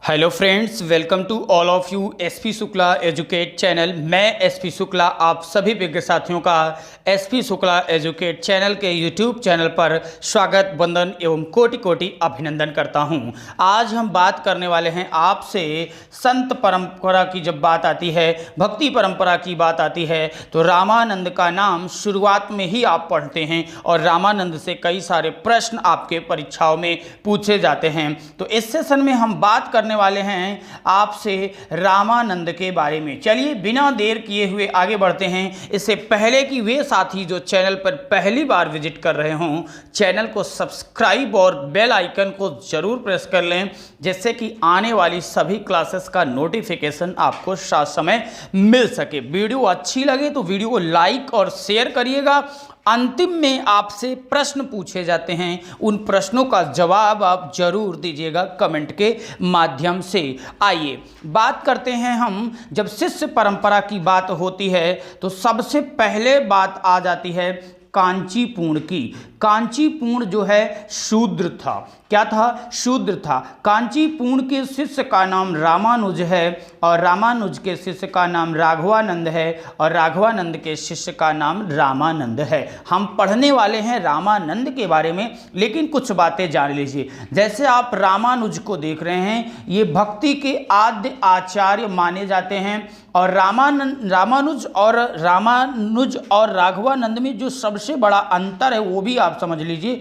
Hello friends, welcome to all of you SP Shukla educate channel. मैं SP Shukla आप सभी विज्ञ साथियों का एसपी शुक्ला एजुकेट चैनल के यूट्यूब चैनल पर स्वागत, वंदन एवं कोटि कोटि अभिनंदन करता हूं। आज हम बात करने वाले हैं आपसे संत परंपरा की। जब बात आती है, भक्ति परंपरा की बात आती है, तो रामानंद का नाम शुरुआत में ही आप पढ़ते हैं और रामानंद से कई सारे प्रश्न आपके परीक्षाओं में पूछे जाते हैं। तो इस सेशन में हम बात करने वाले हैं आपसे रामानंद के बारे में। चलिए बिना देर किए हुए आगे बढ़ते हैं। इससे पहले कि वे साथी जो चैनल पर पहली बार विजिट कर रहे हों, चैनल को सब्सक्राइब और बेल आइकन को जरूर प्रेस कर लें, जिससे कि आने वाली सभी क्लासेस का नोटिफिकेशन आपको साथ समय मिल सके। वीडियो अच्छी लगे तो वीडियो को लाइक और शेयर करिएगा। अंतिम में आपसे प्रश्न पूछे जाते हैं, उन प्रश्नों का जवाब आप जरूर दीजिएगा कमेंट के माध्यम से। आइए बात करते हैं हम। जब शिष्य परंपरा की बात होती है तो सबसे पहले बात आ जाती है कांचीपुर की। कांचीपुर जो है शूद्र था। क्या था? शूद्र था। कांचीपुर के शिष्य का नाम रामानुज है और रामानुज के शिष्य का नाम राघवानंद है और राघवानंद के शिष्य का नाम रामानंद है। हम पढ़ने वाले हैं रामानंद के बारे में, लेकिन कुछ बातें जान लीजिए। जैसे आप रामानुज को देख रहे हैं, ये भक्ति के आद्य आचार्य माने जाते हैं और रामानुज और राघवानंद में जो सबसे बड़ा अंतर है वो भी आप समझ लीजिए।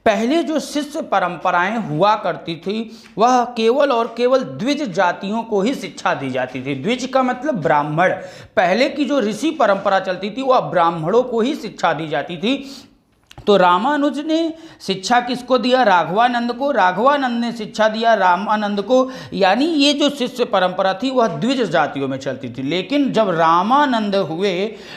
पहले जो शिष्य परंपराएं हुआ करती थी वह केवल और केवल द्विज जातियों को ही शिक्षा दी जाती थी। द्विज का मतलब ब्राह्मण। पहले की जो ऋषि परंपरा चलती थी वह ब्राह्मणों को ही शिक्षा दी जाती थी। तो रामानुज ने शिक्षा किसको दिया? राघवानंद को। राघवानंद ने शिक्षा दिया रामानंद को। यानी ये जो शिष्य परंपरा थी वह द्विज जातियों में चलती थी। लेकिन जब रामानंद हुए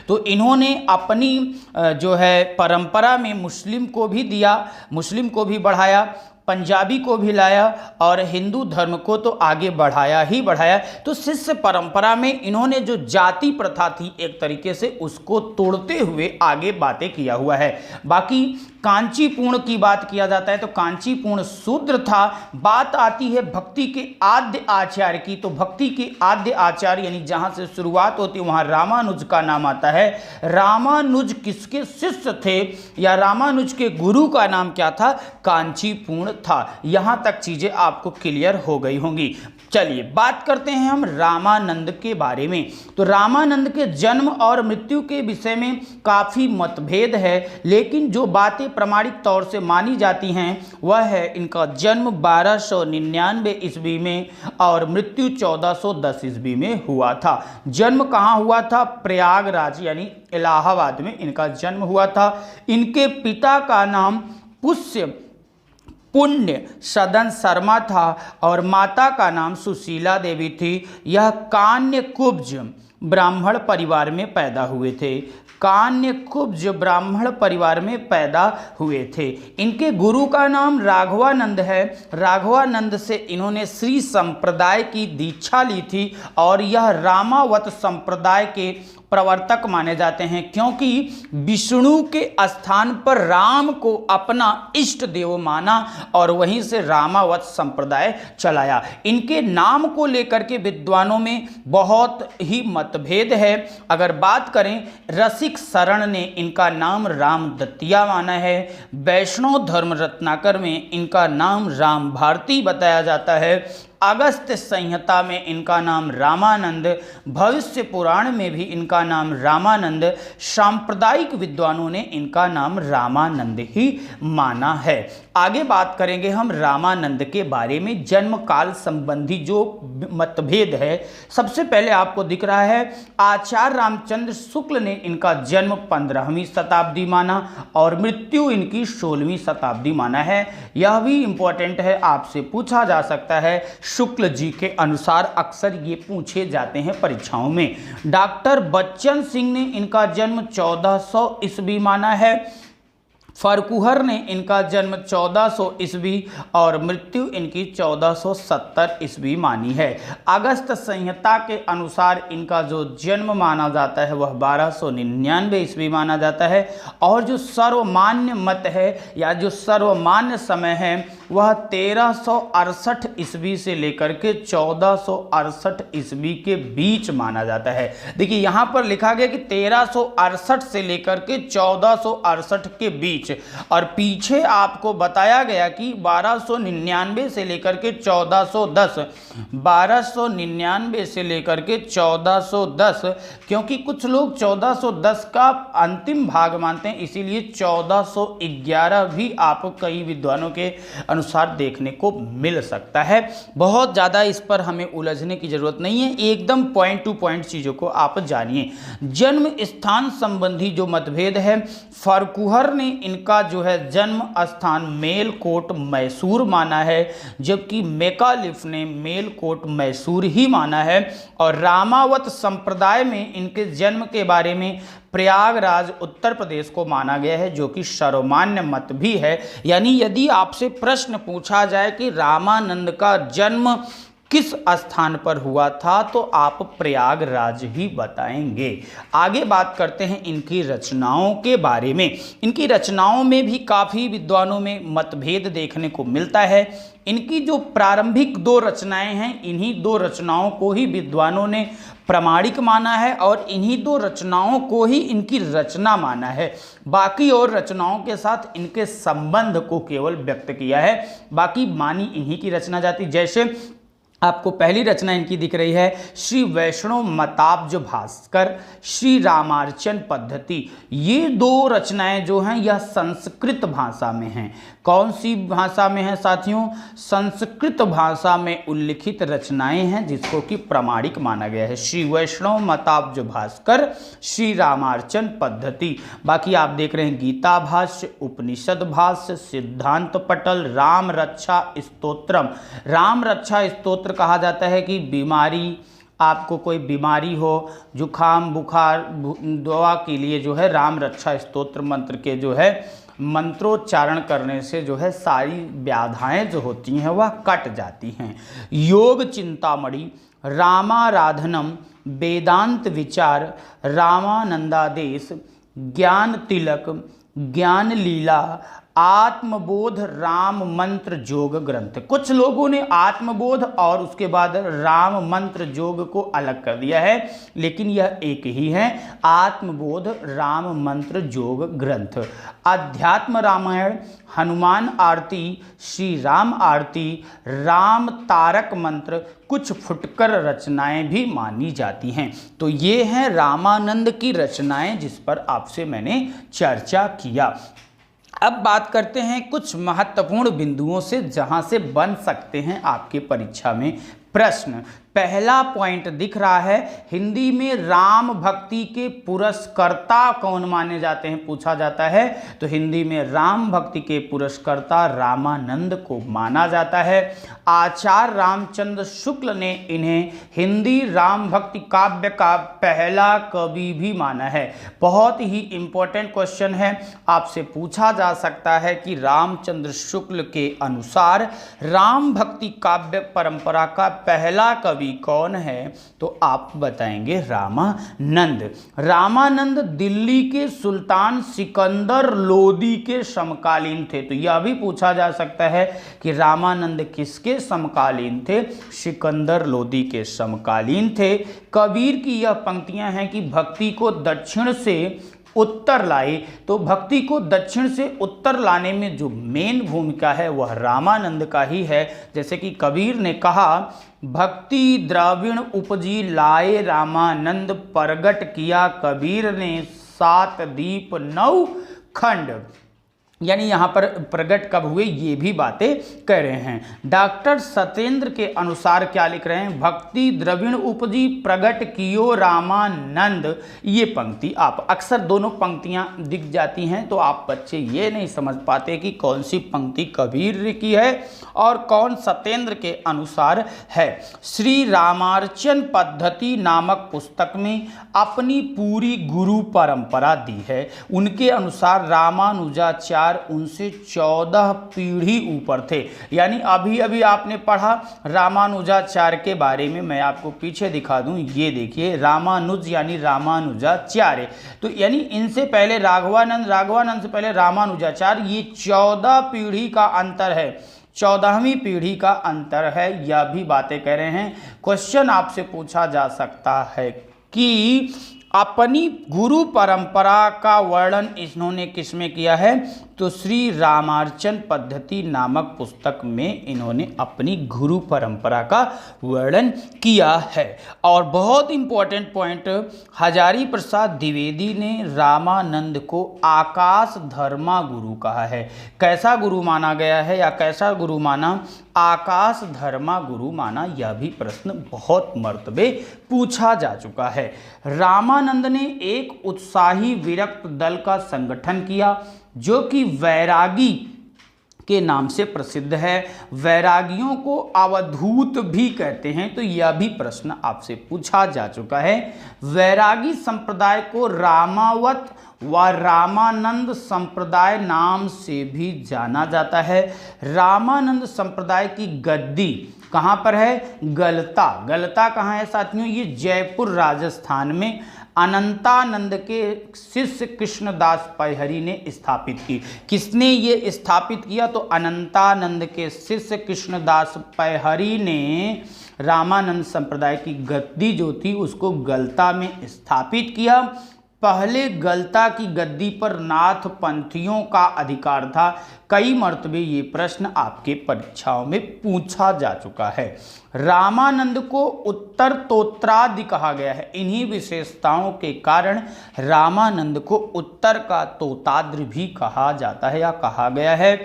तो इन्होंने अपनी जो है परंपरा में मुस्लिम को भी दिया, मुस्लिम को भी बढ़ाया, पंजाबी को भी लाया और हिंदू धर्म को तो आगे बढ़ाया ही बढ़ाया। तो शिष्य परंपरा में इन्होंने जो जाति प्रथा थी एक तरीके से उसको तोड़ते हुए आगे बातें किया हुआ है। बाकी कांचीपुर की बात किया जाता है तो कांचीपुर शूद्र था। बात आती है भक्ति के आद्य आचार्य की, तो भक्ति के आद्य आचार्य यानी जहां से शुरुआत होती है वहां रामानुज का नाम आता है। रामानुज किसके शिष्य थे या रामानुज के गुरु का नाम क्या था? कांचीपुर था। यहां तक चीजें आपको क्लियर हो गई होंगी। चलिए बात करते हैं हम रामानंद के बारे में। तो रामानंद के जन्म और मृत्यु के विषय में काफ़ी मतभेद है, लेकिन जो बातें प्रामाणिक तौर से मानी जाती हैं वह है इनका जन्म 1299 ईस्वी में और मृत्यु 1410 ईस्वी में हुआ था। जन्म कहाँ हुआ था? प्रयागराज यानी इलाहाबाद में इनका जन्म हुआ था। इनके पिता का नाम पुण्य सदन शर्मा था और माता का नाम सुशीला देवी थी। यह कान्यकुब्ज ब्राह्मण परिवार में पैदा हुए थे। कान्यकुब्ज ब्राह्मण परिवार में पैदा हुए थे। इनके गुरु का नाम राघवानंद है। राघवानंद से इन्होंने श्री संप्रदाय की दीक्षा ली थी और यह रामावत संप्रदाय के प्रवर्तक माने जाते हैं, क्योंकि विष्णु के स्थान पर राम को अपना इष्ट देव माना और वहीं से रामावत संप्रदाय चलाया। इनके नाम को लेकर के विद्वानों में बहुत ही मतभेद है। अगर बात करें, रसिक शरण ने इनका नाम राम दत्तिया माना है। वैष्णव धर्म रत्नाकर में इनका नाम राम भारती बताया जाता है। अगस्त्य संहिता में इनका नाम रामानंद, भविष्य पुराण में भी इनका नाम रामानंद, सांप्रदायिक विद्वानों ने इनका नाम रामानंद ही माना है। आगे बात करेंगे हम रामानंद के बारे में। जन्म काल संबंधी जो मतभेद है, सबसे पहले आपको दिख रहा है आचार्य रामचंद्र शुक्ल ने इनका जन्म 15वीं शताब्दी माना और मृत्यु इनकी 16वीं शताब्दी माना है। यह भी इंपॉर्टेंट है, आपसे पूछा जा सकता है। शुक्ल जी के अनुसार अक्सर ये पूछे जाते हैं परीक्षाओं में। डॉक्टर बच्चन सिंह ने इनका जन्म 1400 ईस्वी माना है। फरकुहर ने इनका जन्म 1400 ईस्वी और मृत्यु इनकी 1470 ईस्वी मानी है। अगस्त संहिता के अनुसार इनका जो जन्म माना जाता है वह 1299 ईस्वी माना जाता है और जो सर्वमान्य मत है या जो सर्वमान्य समय है वह 1368 ईस्वी से लेकर के 1468 ईस्वी के बीच माना जाता है। देखिए यहाँ पर लिखा गया कि 1368 से लेकर के 1468 के बीच, और पीछे आपको बताया गया कि 1299 से लेकर के 1410, 1299 से लेकर के 1410, क्योंकि कुछ लोग 1410 का अंतिम भाग मानते हैं, इसीलिए 1411 भी आपको कई विद्वानों के अनुसार देखने को मिल सकता है। बहुत ज़्यादा इस पर हमें उलझने की जरूरत नहीं है, एकदम पॉइंट टू पॉइंट चीज़ों को आप जानिए। जन्म स्थान संबंधी जो मतभेद है, फरकुहर ने इनका जो है जन्म स्थान मेलकोट मैसूर माना है, जबकि मेकालिफ ने मेलकोट मैसूर ही माना है। और रामावत संप्रदाय में इनके जन्म के बारे में प्रयागराज उत्तर प्रदेश को माना गया है, जो कि सर्वमान्य मत भी है। यानी यदि आपसे प्रश्न पूछा जाए कि रामानंद का जन्म किस स्थान पर हुआ था, तो आप प्रयागराज ही बताएंगे। आगे बात करते हैं इनकी रचनाओं के बारे में। इनकी रचनाओं में भी काफ़ी विद्वानों में मतभेद देखने को मिलता है। इनकी जो प्रारंभिक 2 रचनाएं हैं, इन्हीं 2 रचनाओं को ही विद्वानों ने प्रामाणिक माना है और इन्हीं 2 रचनाओं को ही इनकी रचना माना है। बाकी और रचनाओं के साथ इनके संबंध को केवल व्यक्त किया है, बाकी मानी इन्हीं की रचना जाती। जैसे आपको पहली रचना इनकी दिख रही है, श्री वैष्णव मताब्ज भास्कर, श्री रामार्चन पद्धति। ये 2 रचनाएं जो हैं यह संस्कृत भाषा में हैं। कौन सी भाषा में है साथियों? संस्कृत भाषा में उल्लिखित रचनाएं हैं, जिसको कि प्रामाणिक माना गया है। श्री वैष्णव मताब्ज भास्कर, श्री रामार्चन पद्धति। बाकी आप देख रहे हैं गीता भाष्य, उपनिषद भाष्य, सिद्धांत पटल, राम रक्षा स्तोत्रम। राम रक्षा स्तोत्र कहा जाता है कि बीमारी, आपको कोई बीमारी हो, जुखाम बुखार, दवा के लिए जो है राम रक्षा स्तोत्र मंत्र के जो है मंत्रोच्चारण करने से जो है सारी व्याधाएं जो होती हैं वह कट जाती हैं। योग चिंतामणि, रामाराधनम, वेदांत विचार, रामानंदादेश, ज्ञान तिलक, ज्ञान लीला, आत्मबोध, राम मंत्र जोग ग्रंथ। कुछ लोगों ने आत्मबोध और उसके बाद राम मंत्र जोग को अलग कर दिया है, लेकिन यह एक ही है, आत्मबोध राम मंत्र जोग ग्रंथ। अध्यात्म रामायण, हनुमान आरती, श्री राम आरती, राम तारक मंत्र, कुछ फुटकर रचनाएं भी मानी जाती हैं। तो ये हैं रामानंद की रचनाएं जिस पर आपसे मैंने चर्चा किया। अब बात करते हैं कुछ महत्वपूर्ण बिंदुओं से जहां से बन सकते हैं आपके परीक्षा में प्रश्न। पहला पॉइंट दिख रहा है, हिंदी में राम भक्ति के पुरस्कर्ता कौन माने जाते हैं, पूछा जाता है। तो हिंदी में राम भक्ति के पुरस्कर्ता रामानंद को माना जाता है। आचार्य रामचंद्र शुक्ल ने इन्हें हिंदी राम भक्ति काव्य का पहला कवि भी माना है। बहुत ही इंपॉर्टेंट क्वेश्चन है, आपसे पूछा जा सकता है कि रामचंद्र शुक्ल के अनुसार राम भक्ति काव्य परंपरा का पहला कवि कौन है, तो आप बताएंगे रामानंद। रामानंद दिल्ली के सुल्तान सिकंदर लोदी के समकालीन थे। तो यह भी पूछा जा सकता है कि रामानंद किसके समकालीन थे, सिकंदर लोदी के समकालीन थे। कबीर की यह पंक्तियां हैं कि भक्ति को दक्षिण से उत्तर लाए, तो भक्ति को दक्षिण से उत्तर लाने में जो मेन भूमिका है वह रामानंद का ही है। जैसे कि कबीर ने कहा, भक्ति द्रविण उपजी लाए रामानंद, प्रगट किया कबीर ने 7 दीप 9 खंड। यानी यहाँ पर प्रगट कब हुए ये भी बातें कह रहे हैं। डॉक्टर सत्येंद्र के अनुसार क्या लिख रहे हैं, भक्ति द्रविण उपजी प्रगट कियो रामानंद। ये पंक्ति आप अक्सर दोनों पंक्तियां दिख जाती हैं, तो आप बच्चे ये नहीं समझ पाते कि कौन सी पंक्ति कबीर की है और कौन सत्येंद्र के अनुसार है। श्री रामार्चन पद्धति नामक पुस्तक में अपनी पूरी गुरु परंपरा दी है। उनके अनुसार रामानुजाचार्य उनसे 14 पीढ़ी ऊपर थे। यानी अभी अभी आपने पढ़ा रामानुजाचार्य के बारे में, मैं आपको पीछे दिखा दूं, ये देखिए रामानुज यानी रामानुजाचार्य। तो यानी इनसे पहले राघवानंद, राघवानंद से पहले रामानुजाचार्य, ये 14 पीढ़ी का अंतर है। 14वीं पीढ़ी का अंतर है, यह भी बातें कह रहे हैं। क्वेश्चन आपसे पूछा जा सकता है कि अपनी गुरु परंपरा का वर्णन इन्होंने किसमें किया है, तो श्री रामार्चन पद्धति नामक पुस्तक में इन्होंने अपनी गुरु परंपरा का वर्णन किया है। और बहुत इंपॉर्टेंट पॉइंट, हजारी प्रसाद द्विवेदी ने रामानंद को आकाश धर्मा गुरु कहा है। कैसा गुरु माना गया है या कैसा गुरु माना, आकाश धर्मा गुरु माना, यह भी प्रश्न बहुत मर्तबे पूछा जा चुका है। रामानंद ने एक उत्साही विरक्त दल का संगठन किया जो कि वैरागी के नाम से प्रसिद्ध है। वैरागियों को अवधूत भी कहते हैं, तो यह भी प्रश्न आपसे पूछा जा चुका है। वैरागी संप्रदाय को रामावत व रामानंद संप्रदाय नाम से भी जाना जाता है। रामानंद संप्रदाय की गद्दी कहाँ पर है, गलता। गलता कहाँ है साथियों, ये जयपुर राजस्थान में अनंतानंद के शिष्य कृष्णदास पैहरी ने स्थापित की। किसने ये स्थापित किया, तो अनंतानंद के शिष्य कृष्णदास पैहरी ने रामानंद संप्रदाय की गद्दी जो थी उसको गलता में स्थापित किया। पहले गलता की गद्दी पर नाथ पंथियों का अधिकार था। कई मर्तबे ये प्रश्न आपके परीक्षाओं में पूछा जा चुका है। रामानंद को उत्तर तोत्रादि कहा गया है। इन्हीं विशेषताओं के कारण रामानंद को उत्तर का तोताद्रि भी कहा जाता है या कहा गया है।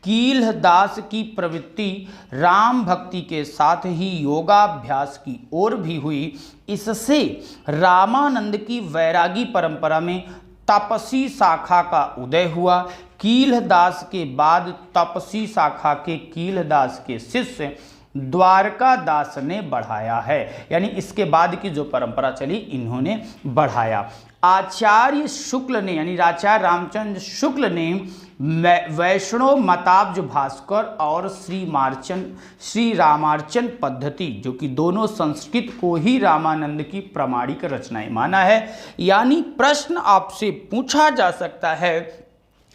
कीलदास की प्रवृत्ति राम भक्ति के साथ ही योगाभ्यास की ओर भी हुई। इससे रामानंद की वैरागी परंपरा में तपसी शाखा का उदय हुआ। कीलदास के बाद तपसी शाखा के कीलदास के शिष्य द्वारका दास ने बढ़ाया है, यानी इसके बाद की जो परंपरा चली इन्होंने बढ़ाया। आचार्य शुक्ल ने यानी आचार्य रामचंद्र शुक्ल ने वैष्णव मताब्ज भास्कर और श्री रामार्चन पद्धति, जो कि दोनों संस्कृत को ही रामानंद की प्रामाणिक रचनाएं माना है। यानी प्रश्न आपसे पूछा जा सकता है,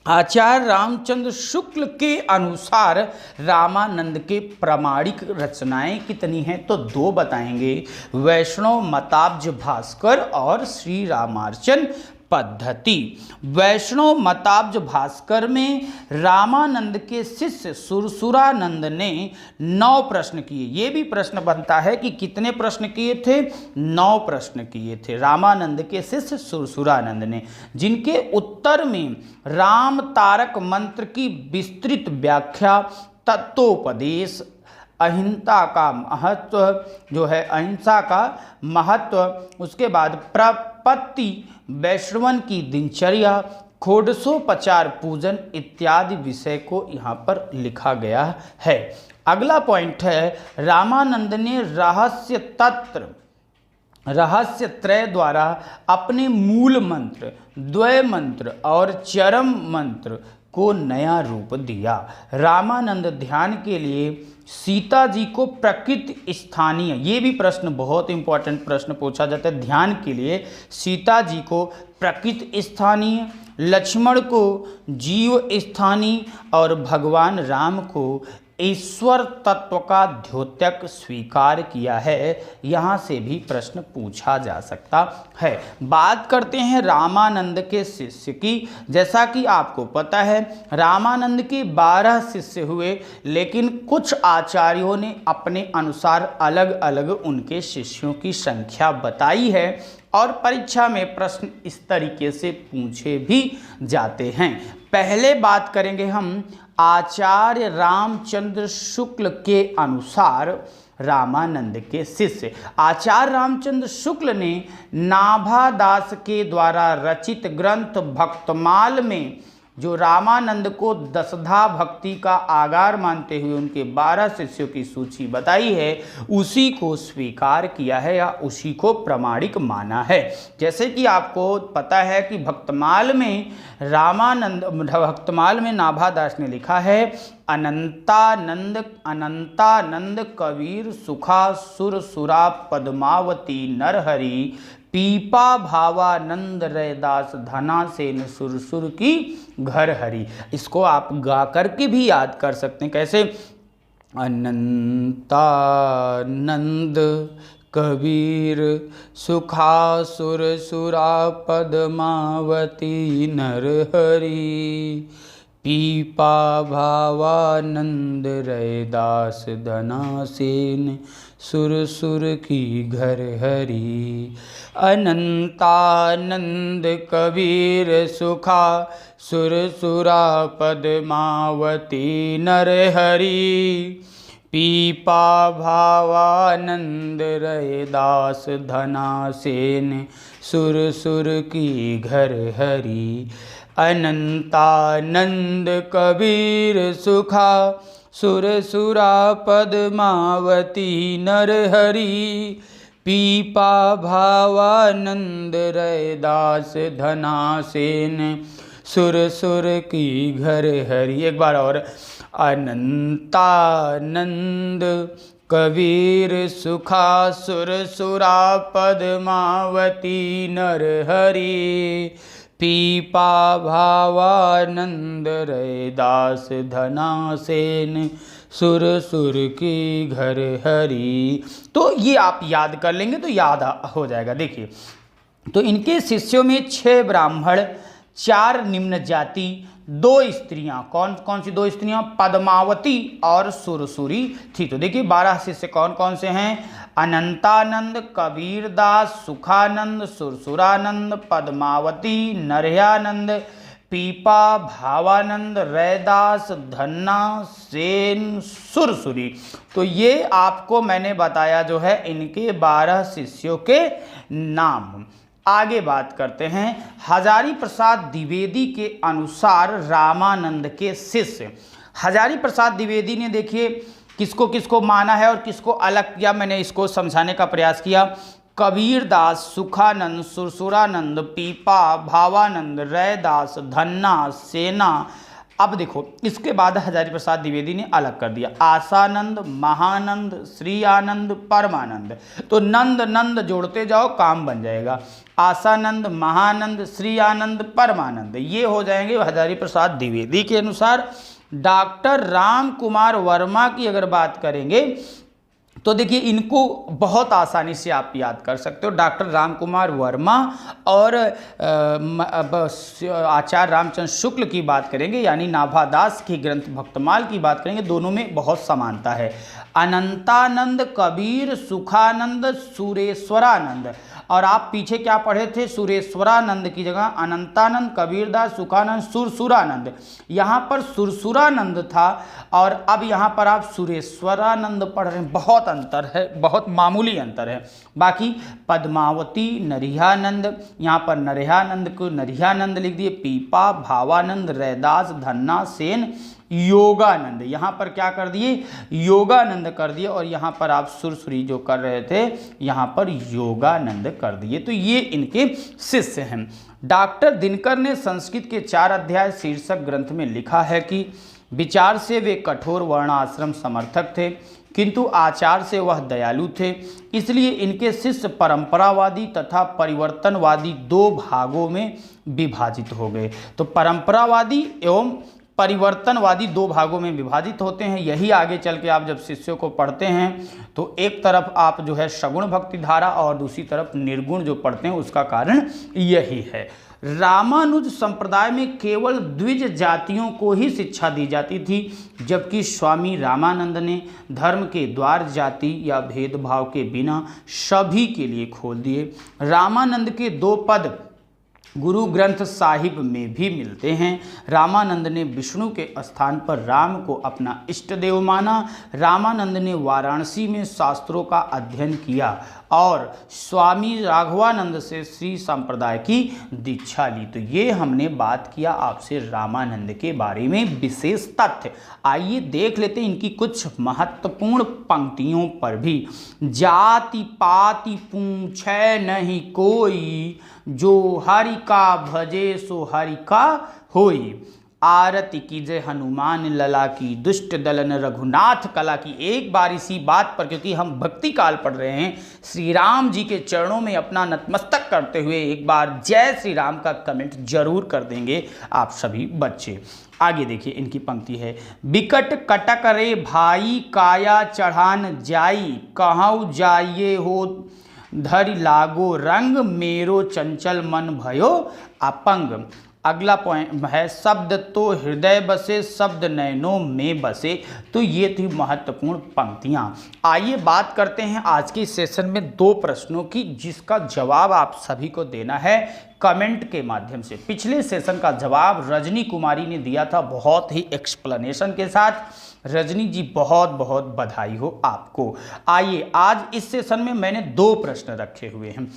आचार्य रामचंद्र शुक्ल के अनुसार रामानंद के प्रामाणिक रचनाएं कितनी हैं, तो 2 बताएंगे, वैष्णव मताब्ज भास्कर और श्री रामार्चन पद्धति। वैष्णव मताब्ज भास्कर में रामानंद के शिष्य सुरसुरानंद ने 9 प्रश्न किए। ये भी प्रश्न बनता है कि कितने प्रश्न किए थे, 9 प्रश्न किए थे रामानंद के शिष्य सुरसुरानंद ने, जिनके उत्तर में राम तारक मंत्र की विस्तृत व्याख्या, तत्वोपदेश, अहिंसा का महत्व जो है, अहिंसा का महत्व, उसके बाद प्रपत्ति, वैष्णवन की दिनचर्या, षोडशोपचार पूजन इत्यादि विषय को यहाँ पर लिखा गया है। अगला पॉइंट है, रामानंद ने रहस्य त्रय द्वारा अपने मूल मंत्र, द्वय मंत्र और चरम मंत्र को नया रूप दिया। रामानंद ध्यान के लिए सीता जी को प्रकृत स्थानीय, ये भी प्रश्न बहुत इंपॉर्टेंट प्रश्न पूछा जाता है, ध्यान के लिए सीता जी को प्रकृत स्थानीय, लक्ष्मण को जीव स्थानीय और भगवान राम को ईश्वर तत्व का द्योतक स्वीकार किया है। यहाँ से भी प्रश्न पूछा जा सकता है। बात करते हैं रामानंद के शिष्य की। जैसा कि आपको पता है रामानंद के 12 शिष्य हुए, लेकिन कुछ आचार्यों ने अपने अनुसार अलग अलग उनके शिष्यों की संख्या बताई है और परीक्षा में प्रश्न इस तरीके से पूछे भी जाते हैं। पहले बात करेंगे हम आचार्य रामचंद्र शुक्ल के अनुसार रामानंद के शिष्य। आचार्य रामचंद्र शुक्ल ने नाभादास के द्वारा रचित ग्रंथ भक्तमाल में जो रामानंद को दशधा भक्ति का आगार मानते हुए उनके 12 शिष्यों की सूची बताई है, उसी को स्वीकार किया है या उसी को प्रामाणिक माना है। जैसे कि आपको पता है कि भक्तमाल में नाभादास ने लिखा है, अनंतानंद कबीर सुखा सुर सुरा पद्मावती नरहरि, पीपा भावानंद रैदास धना सेन सुर की घर हरी। इसको आप गा करके भी याद कर सकते हैं। कैसे? अनंतानंद कबीर सुखासुर सुरा पद्मावती नरहरि पीपा भावानंद रैदास धनासेन सुर सुर की घर हरि। अनंतानंद कबीर सुखा सुर सुरा पद्मावती नरहरि पीपा भावानंद रैदास धनासेन सुर सुर की घर हरि। अनंतानंद कबीर सुखा सुर सुरा पद्मावती नरहरि पीपा भावानंद रैदास धनासेन सुर सुर की घर हरि। एक बार और। अनंतानंद कबीर सुखा सुर सुरा पद्मावती नरहरि पीपा भावानंद रैदास धनासेन सुर सुर की घर हरि। तो ये आप याद कर लेंगे तो याद हो जाएगा। देखिए, तो इनके शिष्यों में 6 ब्राह्मण, 4 निम्न जाति, 2 स्त्रियां। कौन कौन सी 2 स्त्रियां? पद्मावती और सुरसुरी थी। तो देखिए 12 शिष्य कौन कौन से हैं? अनंतानंद, कबीरदास, सुखानंद, सुरसुरानंद, पद्मावती, नरहयानंद, पीपा, भावानंद, रैदास, धन्ना, सेन, सुरसुरी। तो ये आपको मैंने बताया जो है इनके 12 शिष्यों के नाम। आगे बात करते हैं। हजारी प्रसाद द्विवेदी के अनुसार रामानंद के शिष्य। हजारी प्रसाद द्विवेदी ने देखिए किसको किसको माना है और किसको अलग किया, मैंने इसको समझाने का प्रयास किया। कबीरदास, सुखानंद, सुरसुरानंद, पीपा, भावानंद, रैदास, धन्ना, सेना। अब देखो इसके बाद हजारी प्रसाद द्विवेदी ने अलग कर दिया, आसानंद, महानंद, श्री आनंद, परमानंद। तो नंद नंद जोड़ते जाओ काम बन जाएगा। आसानंद, महानंद, श्री आनंद, परमानंद, ये हो जाएंगे हजारी प्रसाद द्विवेदी के अनुसार। डॉक्टर राम कुमार वर्मा की अगर बात करेंगे तो देखिए इनको बहुत आसानी से आप याद कर सकते हो। डॉक्टर राम कुमार वर्मा और आचार्य रामचंद्र शुक्ल की बात करेंगे, यानी नाभादास की ग्रंथ भक्तमाल की बात करेंगे, दोनों में बहुत समानता है। अनंतानंद, कबीर, सुखानंद, सुरेश्वरानंद। और आप पीछे क्या पढ़े थे? सुरेश्वरानंद की जगह अनंतानंद, कबीरदास, सुखानंद, सुरसुरानंद। यहाँ पर सुरसुरानंद था और अब यहाँ पर आप सुरेश्वरानंद पढ़ रहे हैं। बहुत अंतर है, बहुत मामूली अंतर है। बाकी पद्मावती, नरहयानंद, यहाँ पर नरहयानंद को नरहयानंद लिख दिए। पीपा, भावानंद, रैदास, धन्ना, सेन, योगानंद। यहाँ पर क्या कर दिए? योगानंद कर दिए। और यहाँ पर आप सुरसुरी जो कर रहे थे यहाँ पर योगानंद कर दिए। तो ये इनके शिष्य हैं। डॉक्टर दिनकर ने संस्कृत के 4 अध्याय शीर्षक ग्रंथ में लिखा है कि विचार से वे कठोर वर्णाश्रम समर्थक थे, किंतु आचार से वह दयालु थे। इसलिए इनके शिष्य परंपरावादी तथा परिवर्तनवादी 2 भागों में विभाजित हो गए। तो परंपरावादी एवं परिवर्तनवादी 2 भागों में विभाजित होते हैं। यही आगे चल के आप जब शिष्यों को पढ़ते हैं तो एक तरफ आप जो है सगुण भक्ति धारा और दूसरी तरफ निर्गुण जो पढ़ते हैं, उसका कारण यही है। रामानुज संप्रदाय में केवल द्विज जातियों को ही शिक्षा दी जाती थी, जबकि स्वामी रामानंद ने धर्म के द्वार जाति या भेदभाव के बिना सभी के लिए खोल दिए। रामानंद के 2 पद गुरु ग्रंथ साहिब में भी मिलते हैं। रामानंद ने विष्णु के स्थान पर राम को अपना इष्ट देव माना। रामानंद ने वाराणसी में शास्त्रों का अध्ययन किया और स्वामी राघवानंद से श्री संप्रदाय की दीक्षा ली। तो ये हमने बात किया आपसे रामानंद के बारे में विशेष तथ्य। आइए देख लेते हैं इनकी कुछ महत्वपूर्ण पंक्तियों पर भी। जाति पाति पूछे नहीं कोई, जो हरि का भजे सो हरि का होई। आरती कीजे हनुमान लला की, दुष्ट दलन रघुनाथ कला की। एक बार इसी बात पर, क्योंकि हम भक्ति काल पढ़ रहे हैं, श्री राम जी के चरणों में अपना नतमस्तक करते हुए एक बार जय श्री राम का कमेंट जरूर कर देंगे आप सभी बच्चे। आगे देखिए इनकी पंक्ति है, बिकट कटक रे भाई काया चढ़ान जाई, कहूँ जाइए हो धरि लागो रंग, मेरो चंचल मन भयो अपंग। अगला पॉइंट है, शब्द तो हृदय बसे शब्द नयनों में बसे। तो ये थी महत्वपूर्ण पंक्तियां। आइए बात करते हैं आज के सेशन में 2 प्रश्नों की, जिसका जवाब आप सभी को देना है कमेंट के माध्यम से। पिछले सेशन का जवाब रजनी कुमारी ने दिया था बहुत ही एक्सप्लेनेशन के साथ। रजनी जी बहुत बहुत बधाई हो आपको। आइए आज इस सेशन में मैंने 2 प्रश्न रखे हुए हैं।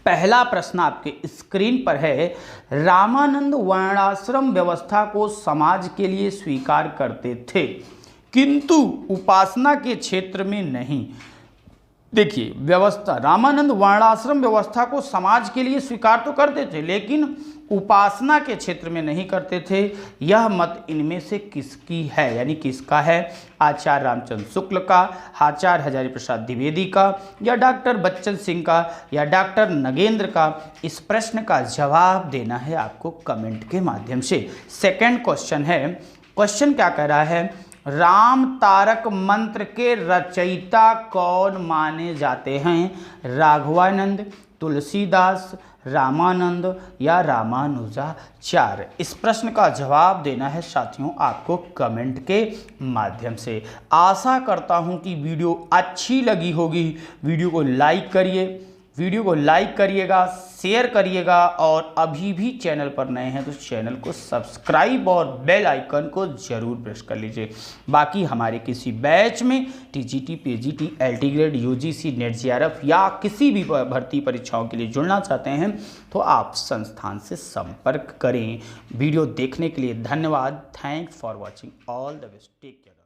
पहला प्रश्न आपके स्क्रीन पर है, रामानंद वर्णाश्रम व्यवस्था को समाज के लिए स्वीकार करते थे किंतु उपासना के क्षेत्र में नहीं। देखिए व्यवस्था, रामानंद वर्णाश्रम व्यवस्था को समाज के लिए स्वीकार तो करते थे लेकिन उपासना के क्षेत्र में नहीं करते थे। यह मत इनमें से किसकी है, यानी किसका है? आचार्य रामचंद्र शुक्ल का, आचार्य हजारी प्रसाद द्विवेदी का, या डॉक्टर बच्चन सिंह का, या डॉक्टर नगेंद्र का? इस प्रश्न का जवाब देना है आपको कमेंट के माध्यम से। सेकंड क्वेश्चन है, क्वेश्चन क्या कह रहा है, राम तारक मंत्र के रचयिता कौन माने जाते हैं? राघवानंद, तुलसीदास, रामानंद या रामानुजाचार्य? इस प्रश्न का जवाब देना है साथियों आपको कमेंट के माध्यम से। आशा करता हूं कि वीडियो अच्छी लगी होगी। वीडियो को लाइक करिएगा, शेयर करिएगा, और अभी भी चैनल पर नए हैं तो चैनल को सब्सक्राइब और बेल आइकन को जरूर प्रेस कर लीजिए। बाकी हमारे किसी बैच में TGT, PGT, LT grade, UGC, net JRF या किसी भी भर्ती परीक्षाओं के लिए जुड़ना चाहते हैं तो आप संस्थान से संपर्क करें। वीडियो देखने के लिए धन्यवाद। Thanks for watching. All the best. Take care.